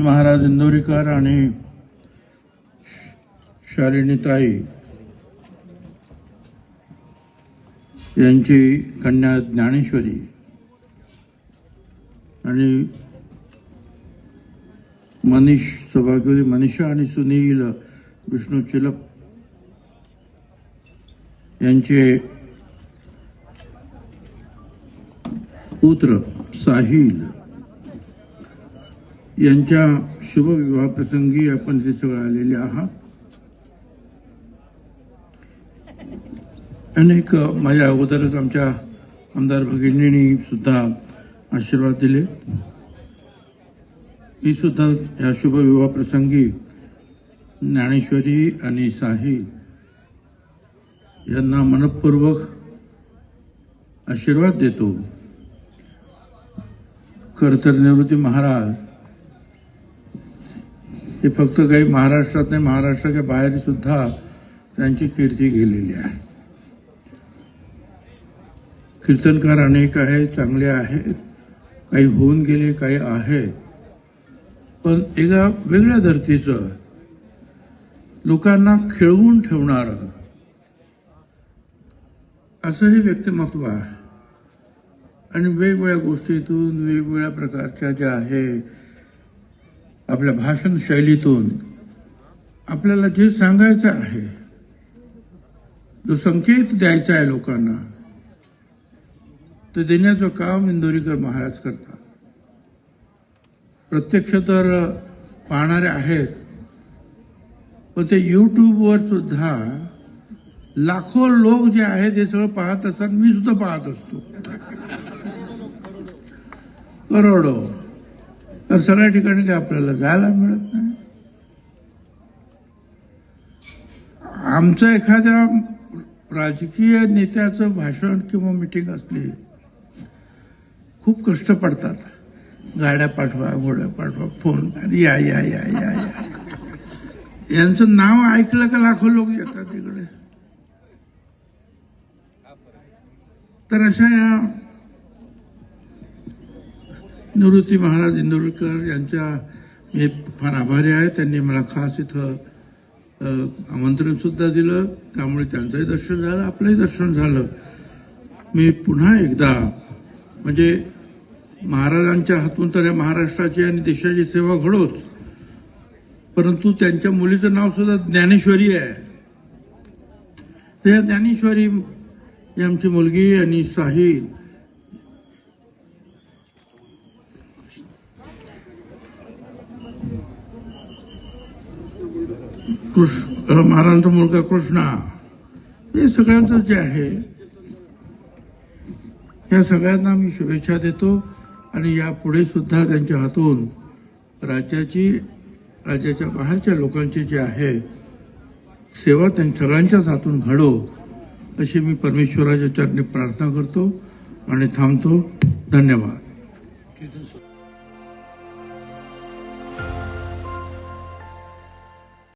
महाराज इंदोरीकर आणि शालिनीताई यांची कन्या ज्ञानेश्वरी आणि सौभाग्यवती मनीषा आणि सुनील विष्णू चिलप यांचे पुत्र साहिल यांच्या शुभ विवाह प्रसंगी आपण इथे सगळे आलेले आहात. अनेक माझ्या अगोदरच आमच्या आमदार भगिनींनी सुद्धा आशीर्वाद दिले. मी सुद्धा या शुभ विवाह प्रसंगी ज्ञानेश्वरी आणि साहिल यांना मनपूर्वक आशीर्वाद देतो. खरं तर निवृत्ती महाराज हे फक्त काही महाराष्ट्रात नाही, महाराष्ट्राच्या बाहेर सुद्धा त्यांची कीर्ती गेलेली आहे. कीर्तनकार अनेक आहेत, चांगले आहेत, काही होऊन गेले, काही आहेत, पण एका वेगळ्या धर्तीचं लोकांना खिळवून ठेवणारं असं हे व्यक्तिमत्व आहे. आणि वेगवेगळ्या गोष्टीतून, वेगवेगळ्या प्रकारच्या ज्या आहे आपल्या भाषण शैलीतून आपल्याला जे सांगायचं आहे, जो संकेत द्यायचा आहे लोकांना, ते देण्याचं काम इंदोरीकर महाराज करतात. प्रत्यक्ष तर पाहणारे आहेत, पण ते युट्यूबवर सुद्धा लाखो लोक जे आहेत ते सगळं पाहत असतात. मी सुद्धा पाहत असतो, करोडो. तर सगळ्या ठिकाणी काय आपल्याला जायला मिळत नाही. आमचं एखाद्या राजकीय नेत्याचं भाषण किंवा मिटिंग असली, खूप कष्ट पडतात. गाड्या पाठवा, घोड्या पाठवा, फोन या या या या या यांचं नाव ऐकलं का लाखो लोक येतात तिकडे. तर अशा या निवृत्ती महाराज इंदोरीकर यांच्या मी फार आभारी आहे. त्यांनी मला खास इथं आमंत्रण सुद्धा दिलं, त्यामुळे त्यांचंही दर्शन झालं, आपलंही दर्शन झालं. मी पुन्हा एकदा म्हणजे महाराजांच्या हातून तर या महाराष्ट्राची आणि देशाची सेवा घडोच, परंतु त्यांच्या मुलीचं नाव सुद्धा ज्ञानेश्वरी आहे. त्या ज्ञानेश्वरी ही आमची मुलगी आणि साहिल महाराजांचा मुलगा कृष्णा, हे सगळ्यांचं जे आहे या सगळ्यांना मी शुभेच्छा देतो. आणि यापुढे सुद्धा त्यांच्या हातून राज्याच्या बाहेरच्या लोकांची जी आहे सेवा त्यांच्या सगळ्यांच्याच हातून घडो, अशी मी परमेश्वराच्या चरणी प्रार्थना करतो आणि थांबतो. धन्यवाद.